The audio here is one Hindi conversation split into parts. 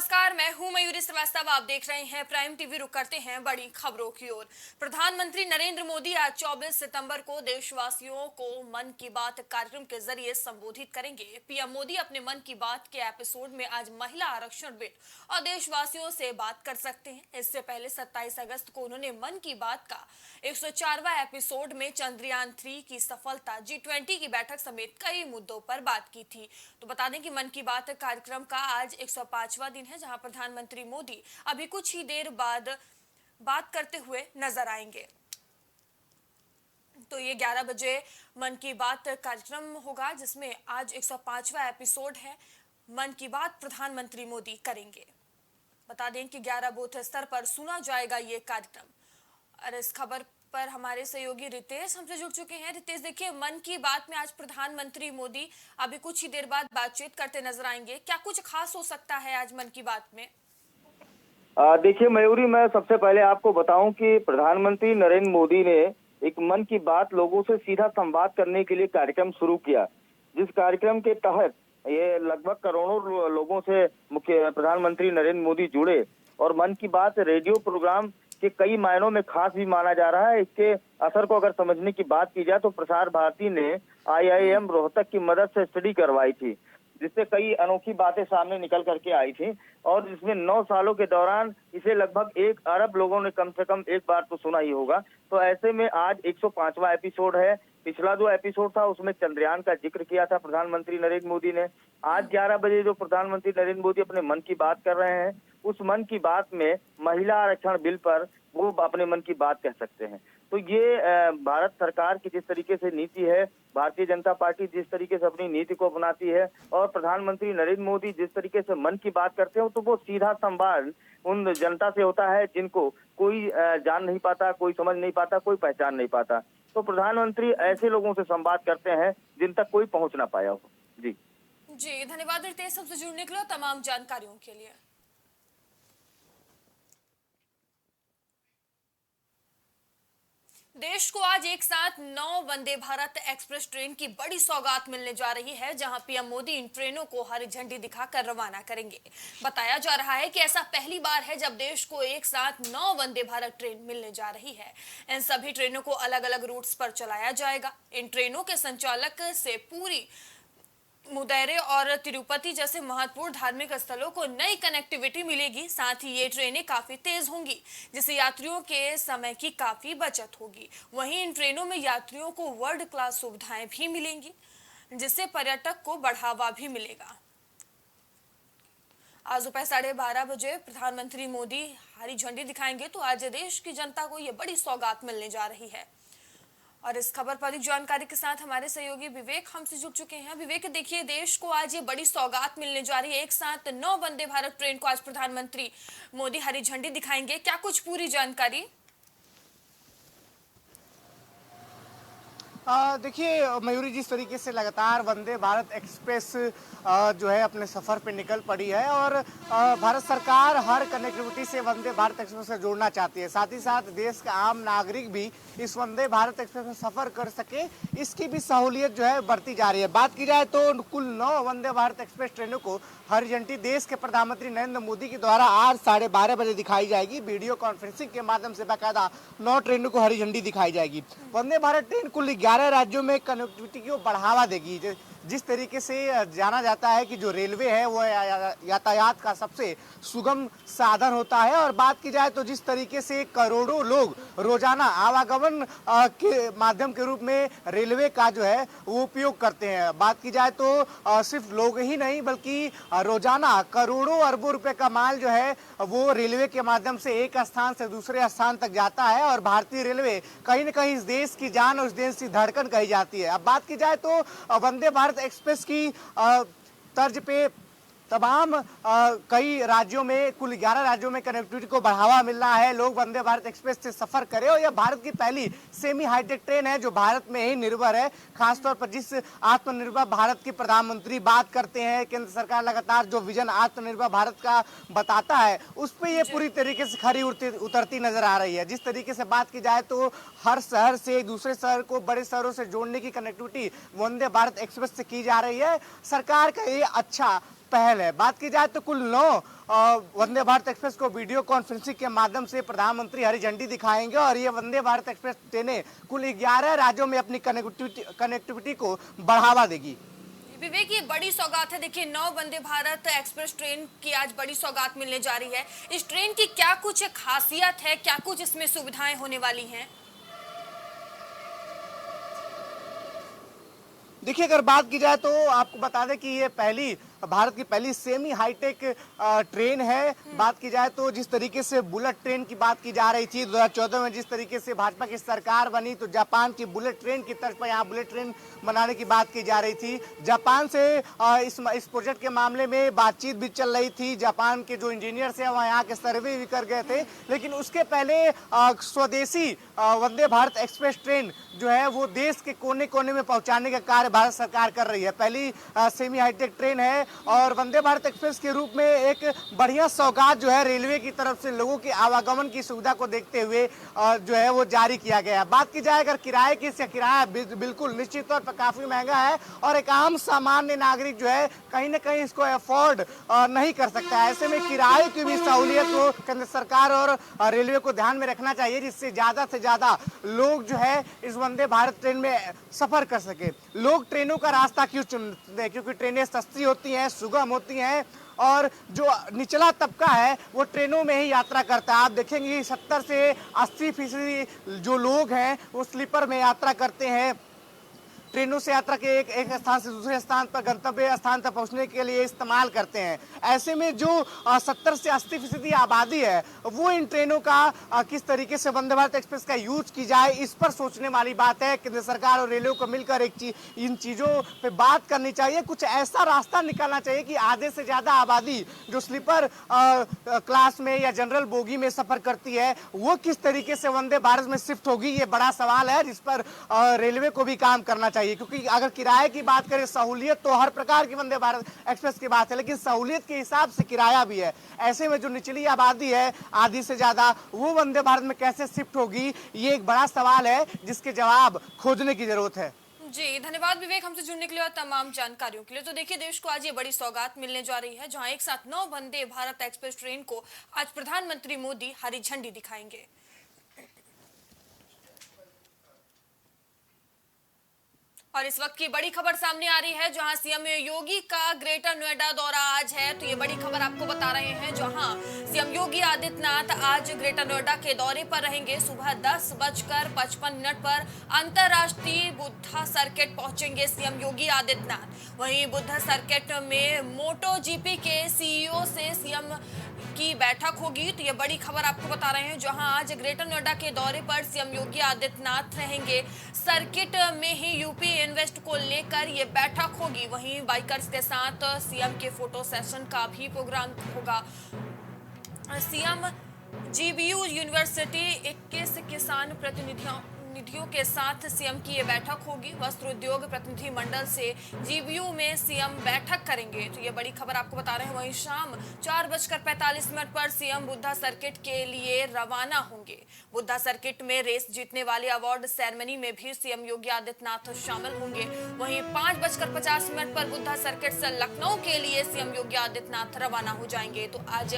नमस्कार, मैं हूं मयूरी श्रीवास्तव। आप देख रहे हैं प्राइम टीवी। रुक करते हैं बड़ी खबरों की ओर। प्रधानमंत्री नरेंद्र मोदी आज 24 सितंबर को देशवासियों को मन की बात कार्यक्रम के जरिए संबोधित करेंगे। पीएम मोदी अपने मन की बात के एपिसोड में आज महिला आरक्षण बिल और देशवासियों से बात कर सकते हैं। इससे पहले 27 अगस्त को उन्होंने मन की बात का 104वां एपिसोड में चंद्रयान 3 की सफलता, G20 की बैठक समेत कई मुद्दों पर बात की थी। तो बता दें कि मन की बात कार्यक्रम का आज 105वां दिन है, जहां प्रधानमंत्री मोदी अभी कुछ ही देर बाद बात करते हुए नजर आएंगे। तो ये 11 बजे मन की बात कार्यक्रम होगा, जिसमें आज 105वां एपिसोड है। मन की बात प्रधानमंत्री मोदी करेंगे। बता दें कि 11 बूथ स्तर पर सुना जाएगा ये कार्यक्रम। और इस खबर पर हमारे सहयोगी रितेश हमसे जुड़ चुके हैं। रितेश, देखिए, मन की बात में आज प्रधानमंत्री मोदी अभी कुछ ही देर बाद बातचीत करते नजर आएंगे। क्या कुछ खास हो सकता है आज मन की बात में? देखिए मयूरी, मैं सबसे पहले आपको बताऊं कि प्रधानमंत्री नरेंद्र मोदी ने एक मन की बात लोगों से सीधा संवाद करने के लिए कार्यक्रम शुरू किया, जिस कार्यक्रम के तहत ये लगभग करोड़ों लोगों से मुख्य प्रधानमंत्री नरेंद्र मोदी जुड़े। और मन की बात रेडियो प्रोग्राम के कई मायनों में खास भी माना जा रहा है। इसके असर को अगर समझने की बात की जाए तो प्रसार भारती ने IIM रोहतक की मदद से स्टडी करवाई थी, जिससे कई अनोखी बातें सामने निकल करके आई थी। और इसमें 9 सालों के दौरान इसे लगभग 1 अरब लोगों ने कम से कम एक बार तो सुना ही होगा। तो ऐसे में आज 105वां एपिसोड है। पिछला जो एपिसोड था उसमें चंद्रयान का जिक्र किया था प्रधानमंत्री नरेंद्र मोदी ने। आज 11 बजे जो प्रधानमंत्री नरेंद्र मोदी अपने मन की बात कर रहे हैं, उस मन की बात में महिला आरक्षण बिल पर वो अपने मन की बात कह सकते हैं। तो ये भारत सरकार की जिस तरीके से नीति है, भारतीय जनता पार्टी जिस तरीके से अपनी नीति को अपनाती है, और प्रधानमंत्री नरेंद्र मोदी जिस तरीके से मन की बात करते हैं, तो वो सीधा संवाद उन जनता से होता है जिनको कोई जान नहीं पाता, कोई समझ नहीं पाता, कोई पहचान नहीं पाता। तो प्रधानमंत्री ऐसे लोगों से संवाद करते हैं जिन तक कोई पहुंच ना पाया हो। जी जी, धन्यवाद रितेश, हमसे जुड़ने के लिए, तमाम जानकारियों के लिए। देश को आज एक साथ 9 वंदे भारत एक्सप्रेस ट्रेन की बड़ी सौगात मिलने जा रही है, जहां पीएम मोदी इन ट्रेनों को हरी झंडी दिखाकर रवाना करेंगे। बताया जा रहा है कि ऐसा पहली बार है जब देश को एक साथ 9 वंदे भारत ट्रेन मिलने जा रही है। इन सभी ट्रेनों को अलग अलग रूट्स पर चलाया जाएगा। इन ट्रेनों के संचालक से पूरी मुदैरे और तिरुपति जैसे महत्वपूर्ण धार्मिक स्थलों को नई कनेक्टिविटी मिलेगी। साथ ही ये ट्रेनें काफी तेज होंगी, जिससे यात्रियों के समय की काफी बचत होगी। वहीं इन ट्रेनों में यात्रियों को वर्ल्ड क्लास सुविधाएं भी मिलेंगी, जिससे पर्यटक को बढ़ावा भी मिलेगा। आज दोपहर 12:30 बजे प्रधानमंत्री मोदी हरी झंडी दिखाएंगे। तो आज देश की जनता को ये बड़ी सौगात मिलने जा रही है। और इस खबर पर अधिक जानकारी के साथ हमारे सहयोगी विवेक हमसे जुड़ चुके हैं। विवेक, देखिए, देश को आज ये बड़ी सौगात मिलने जा रही है। एक साथ 9 वंदे भारत ट्रेन को आज प्रधानमंत्री मोदी हरी झंडी दिखाएंगे। क्या कुछ पूरी जानकारी? देखिए मयूरी, जिस तरीके से लगातार वंदे भारत एक्सप्रेस जो है अपने सफ़र पे निकल पड़ी है, और भारत सरकार हर कनेक्टिविटी से वंदे भारत एक्सप्रेस से जोड़ना चाहती है। साथ ही साथ देश का आम नागरिक भी इस वंदे भारत एक्सप्रेस में सफ़र कर सके, इसकी भी सहूलियत जो है बढ़ती जा रही है। बात की जाए तो कुल 9 वंदे भारत एक्सप्रेस ट्रेनों को हरी झंडी देश के प्रधानमंत्री नरेंद्र मोदी के द्वारा आज 12:30 बजे दिखाई जाएगी। वीडियो कॉन्फ्रेंसिंग के माध्यम से बाकायदा 9 ट्रेनों को हरी झंडी दिखाई जाएगी। वंदे भारत ट्रेन कुल 11 राज्यों में कनेक्टिविटी को बढ़ावा देगी। जिस तरीके से जाना जाता है कि जो रेलवे है वो यातायात का सबसे सुगम साधन होता है, और बात की जाए तो जिस तरीके से करोड़ों लोग रोजाना आवागमन के माध्यम के रूप में रेलवे का जो है वो उपयोग करते हैं। बात की जाए तो सिर्फ लोग ही नहीं बल्कि रोजाना करोड़ों अरबों रुपए का माल जो है वो रेलवे के माध्यम से एक स्थान से दूसरे स्थान तक जाता है। और भारतीय रेलवे कहीं न कहीं इस देश की जान और इस देश की धड़कन कही जाती है। अब बात की जाए तो वंदे भारत एक्सप्रेस की तर्ज पे तमाम कई राज्यों में, कुल 11 राज्यों में कनेक्टिविटी को बढ़ावा मिल रहा है। लोग वंदे भारत एक्सप्रेस से सफर करें, और यह भारत की पहली सेमी हाईटेक ट्रेन है जो भारत में ही निर्भर है। खासतौर पर जिस आत्मनिर्भर भारत की प्रधानमंत्री बात करते हैं, केंद्र सरकार लगातार जो विजन आत्मनिर्भर भारत का बताता है, उस पर यह पूरी तरीके से खरी उतरती नजर आ रही है। जिस तरीके से बात की जाए तो हर शहर से दूसरे शहर को बड़े शहरों से जोड़ने की कनेक्टिविटी वंदे भारत एक्सप्रेस से की जा रही है। सरकार का ये अच्छा पहल है। बात की जाए तो कुल 9 वंदे भारत एक्सप्रेस को वीडियो कॉन्फ्रेंसिंग के माध्यम से प्रधानमंत्री हरी झंडी दिखाएंगे और ये वंदे भारत एक्सप्रेस ट्रेनें कुल 11 राज्यों में अपनी कनेक्टिविटी को बढ़ावा देगी। विवेक, ये बड़ी सौगात है। देखिए, 9 वंदे भारत एक्सप्रेस ट्रेन की आज बड़ी सौगात मिलने जा रही है। इस ट्रेन की क्या कुछ खासियत है, क्या कुछ इसमें सुविधाएं होने वाली हैं? देखिए, अगर बात की जाए तो आपको बता दें कि ये भारत की पहली सेमी हाईटेक ट्रेन है। बात की जाए तो जिस तरीके से बुलेट ट्रेन की बात की जा रही थी 2014 में, जिस तरीके से भाजपा की सरकार बनी तो जापान की बुलेट ट्रेन की तर्ज पर यहाँ बुलेट ट्रेन बनाने की बात की जा रही थी। जापान से इस प्रोजेक्ट के मामले में बातचीत भी चल रही थी। जापान के जो इंजीनियर्स हैं वह यहाँ के सर्वे भी कर गए थे, लेकिन उसके पहले स्वदेशी वंदे भारत एक्सप्रेस ट्रेन जो है वो देश के कोने कोने में पहुंचाने का कार्य भारत सरकार कर रही है। पहली सेमी हाईटेक ट्रेन है और वंदे भारत एक्सप्रेस के रूप में एक बढ़िया सौगात जो है रेलवे की तरफ से लोगों के आवागमन की सुविधा को देखते हुए जो है वो जारी किया गया है। बात की जाए अगर किराए की, इसका किराया बिल्कुल निश्चित तौर पर काफी महंगा है और एक आम सामान्य नागरिक जो है कहीं ना कहीं इसको अफोर्ड नहीं कर सकता है। ऐसे में किराए की भी सहूलियत को केंद्र सरकार और रेलवे को ध्यान में रखना चाहिए, जिससे ज्यादा से ज्यादा लोग जो है इस वंदे भारत ट्रेन में सफर कर सके। लोग ट्रेनों का रास्ता क्यों चुनते हैं? क्योंकि ट्रेनें सस्ती होती हैं, सुगम होती हैं और जो निचला तबका है वो ट्रेनों में ही यात्रा करता है। आप देखेंगे 70 से 80% जो लोग हैं वो स्लीपर में यात्रा करते हैं। ट्रेनों से यात्रा के एक स्थान से दूसरे स्थान पर, गंतव्य स्थान तक पहुंचने के लिए इस्तेमाल करते हैं। ऐसे में जो 70 से 80% आबादी है वो इन ट्रेनों का किस तरीके से वंदे भारत एक्सप्रेस का यूज की जाए, इस पर सोचने वाली बात है। केंद्र सरकार और रेलवे को मिलकर इन चीजों पे बात करनी चाहिए। कुछ ऐसा रास्ता निकालना चाहिए कि आधे से ज्यादा आबादी जो स्लीपर क्लास में या जनरल बोगी में सफर करती है वो किस तरीके से वंदे भारत में शिफ्ट होगी, ये बड़ा सवाल है जिस पर रेलवे को भी काम करना चाहिए। क्योंकि अगर किराए की बात करें, सहूलियत तो हर प्रकार की वंदे भारत एक्सप्रेस की बात है, लेकिन सहूलियत के हिसाब से किराया भी है। ऐसे में जो निचली आबादी है आधी से ज्यादा, वो वंदे भारत में कैसे शिफ्ट होगी, ये एक बड़ा सवाल है जिसके जवाब खोजने की जरूरत है। जी, धन्यवाद विवेक हमसे जुड़ने के लिए और तमाम जानकारियों के लिए। तो देखिए, देश को आज ये बड़ी सौगात मिलने जा रही है, जहां एक साथ 9 वंदे भारत एक्सप्रेस ट्रेन को आज प्रधानमंत्री मोदी हरी झंडी दिखाएंगे। और इस वक्त की बड़ी खबर सामने आ रही है, जहां सीएम योगी का ग्रेटर नोएडा दौरा आज है। तो ये बड़ी खबर आपको बता रहे हैं, जहां सीएम योगी आदित्यनाथ आज ग्रेटर नोएडा के दौरे पर रहेंगे। सुबह 10:55 पर अंतरराष्ट्रीय बुद्धा सर्किट पहुंचेंगे सीएम योगी आदित्यनाथ। वहीं बुद्धा सर्किट में मोटो जीपी के सीईओ से सीएम की बैठक होगी। तो ये बड़ी खबर आपको बता रहे हैं, जहां आज ग्रेटर नोएडा के दौरे पर सीएम योगी आदित्यनाथ रहेंगे। सर्किट में ही यूपी इन्वेस्ट को लेकर ये बैठक होगी। वहीं बाइकर्स के साथ सीएम के फोटो सेशन का भी प्रोग्राम होगा। सीएम जीबीयू यूनिवर्सिटी 21 किसान प्रतिनिधियों के साथ सीएम की ये बैठक होगी। वस्त्र उद्योग प्रतिनिधि मंडल से जीबीयू में सीएम बैठक करेंगे। तो ये बड़ी खबर आपको बता रहे हैं। वहीं शाम 4:45 पर सीएम बुद्धा सर्किट के लिए रवाना होंगे। बुद्धा सर्किट में रेस जीतने वाले अवार्ड सेरेमनी में भी सीएम योगी आदित्यनाथ शामिल होंगे। वहीं 5:50 पर बुद्धा सर्किट से लखनऊ के लिए सीएम योगी आदित्यनाथ रवाना हो जाएंगे। तो आज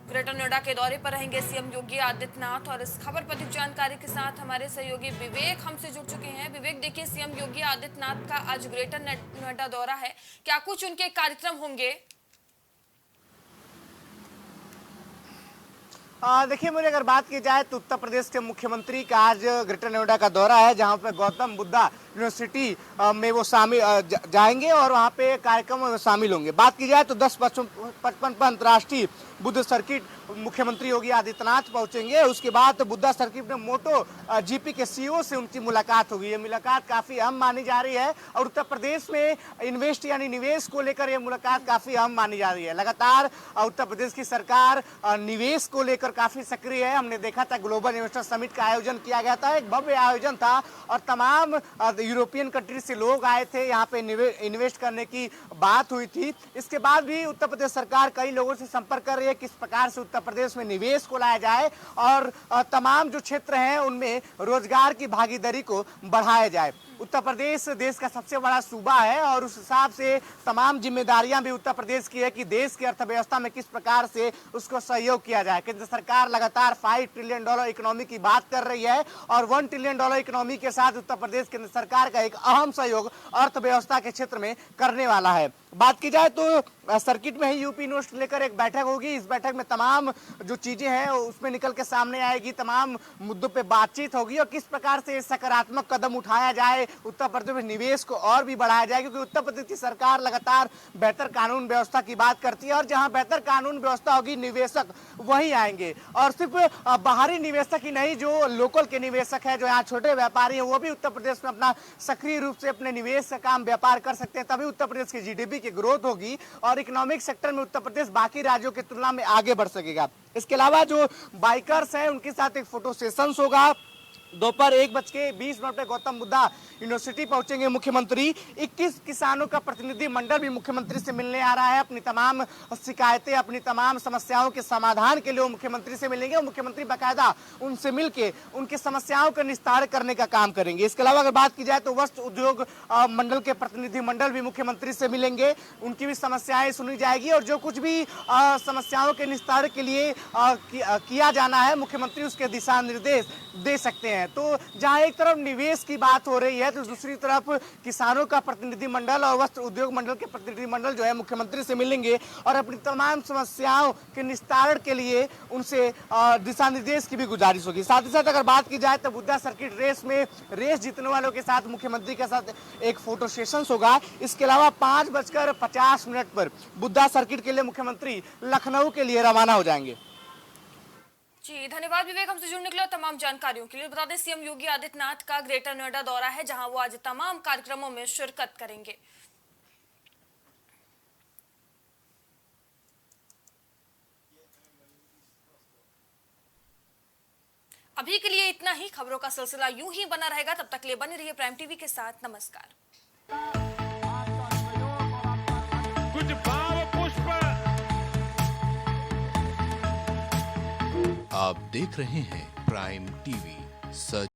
ग्रेटर नोएडा के दौरे पर रहेंगे सीएम योगी आदित्यनाथ। और इस खबर पर अधिक जानकारी के साथ हमारे सहयोगी विवेक हमसे जुड़ चुके हैं। विवेक, देखिए, सीएम योगी आदित्यनाथ का आज ग्रेटर नोएडा दौरा है, क्या कुछ उनके कार्यक्रम होंगे? देखिए, मुझे अगर बात की जाए तो उत्तर प्रदेश के मुख्यमंत्री का आज ग्रेटर नोएडा का दौरा है, जहां पे गौतम बुद्धा यूनिवर्सिटी में वो शामिल जाएंगे और वहां पे कार्यक्रम में शामिल होंगे। बात की जाए तो 10:55 पर अंतर्राष्ट्रीय बुद्ध सर्किट मुख्यमंत्री योगी आदित्यनाथ पहुंचेंगे। उसके बाद बुद्धा सर्किट में मोटो जीपी के सीईओ से उनकी मुलाकात होगी। ये मुलाकात काफी अहम मानी जा रही है और उत्तर प्रदेश में इन्वेस्ट यानी निवेश को लेकर यह मुलाकात काफी अहम मानी जा रही है। लगातार उत्तर प्रदेश की सरकार निवेश को लेकर काफी सक्रिय है। हमने देखा था ग्लोबल इन्वेस्टर समिट का आयोजन किया गया था, एक भव्य आयोजन था और तमाम यूरोपियन कंट्री से लोग आए थे, यहाँ पे इन्वेस्ट करने की बात हुई थी। इसके बाद भी उत्तर प्रदेश सरकार कई लोगों से संपर्क कर रही है, किस प्रकार से उत्तर प्रदेश में निवेश को लाया जाए और तमाम जो क्षेत्र हैं उनमें रोजगार की भागीदारी को बढ़ाया जाए। उत्तर प्रदेश देश का सबसे बड़ा सूबा है और उस हिसाब से तमाम जिम्मेदारियां भी उत्तर प्रदेश की है कि देश की अर्थव्यवस्था में किस प्रकार से उसको सहयोग किया जाए। केंद्र सरकार लगातार $5 ट्रिलियन इकोनॉमी की बात कर रही है और $1 ट्रिलियन इकोनॉमी के साथ उत्तर प्रदेश केंद्र सरकार का एक अहम सहयोग अर्थव्यवस्था के क्षेत्र में करने वाला है। बात की जाए तो सर्किट में ही यूपी यूनिवर्सिटी लेकर एक बैठक होगी। इस बैठक में तमाम जो चीजें हैं उसमें निकल के सामने आएगी, तमाम मुद्दों पे बातचीत होगी और किस प्रकार से सकारात्मक कदम उठाया जाए, उत्तर प्रदेश में निवेश को और भी बढ़ाया जाए, क्योंकि उत्तर प्रदेश की सरकार लगातार बेहतर कानून व्यवस्था की बात करती है और जहां बेहतर कानून व्यवस्था होगी निवेशक वहीं आएंगे। और सिर्फ बाहरी निवेशक ही नहीं, जो लोकल के निवेशक है, जो यहाँ छोटे व्यापारी हैं, वो भी उत्तर प्रदेश में अपना सक्रिय रूप से अपने निवेश का काम व्यापार कर सकते हैं। तभी उत्तर प्रदेश की जीडीपी की ग्रोथ होगी और इकोनॉमिक सेक्टर में उत्तर प्रदेश बाकी राज्यों की तुलना में आगे बढ़ सकेगा। इसके अलावा जो बाइकर्स हैं उनके साथ एक फोटो सेशंस होगा। दोपहर 1:20 पे गौतम बुद्धा यूनिवर्सिटी पहुंचेंगे मुख्यमंत्री। 21 किसानों का प्रतिनिधि मंडल भी मुख्यमंत्री से मिलने आ रहा है। अपनी तमाम शिकायतें, अपनी तमाम समस्याओं के समाधान के लिए वो मुख्यमंत्री से मिलेंगे और मुख्यमंत्री बाकायदा उनसे मिलके उनकी समस्याओं का निस्तार करने का काम करेंगे। इसके अलावा अगर बात की जाए तो वस्त्र उद्योग मंडल के प्रतिनिधि मंडल भी मुख्यमंत्री से मिलेंगे, उनकी भी समस्याएं सुनी जाएगी और जो कुछ भी समस्याओं के निस्तार के लिए किया जाना है मुख्यमंत्री उसके दिशा निर्देश दे सकते हैं। तो जहां एक तरफ निवेश की बात हो रही है तो दूसरी तरफ किसानों का प्रतिनिधि मंडल और वस्त्र उद्योग मंडल के प्रतिनिधि मंडल जो है मुख्यमंत्री से मिलेंगे और अपनी तमाम समस्याओं के निस्तारण के लिए उनसे दिशा निर्देश की भी गुजारिश होगी। साथ ही साथ अगर बात की जाए तो बुद्धा सर्किट रेस में रेस जीतने वालों के साथ मुख्यमंत्री के साथ एक फोटो सेशन होगा। इसके अलावा 5:50 पर बुद्धा सर्किट के लिए मुख्यमंत्री लखनऊ के लिए रवाना हो जाएंगे। जी धन्यवाद विवेक, हमसे जुड़ने के लिए तमाम जानकारियों के लिए। बता दें सीएम योगी आदित्यनाथ का ग्रेटर नोएडा दौरा है, जहां वो आज तमाम कार्यक्रमों में शिरकत करेंगे। अभी के लिए इतना ही। खबरों का सिलसिला यूं ही बना रहेगा, तब तक के लिए बने रहिए प्राइम टीवी के साथ। नमस्कार। कुछ भाव पुष्प। आप देख रहे हैं प्राइम टीवी, सच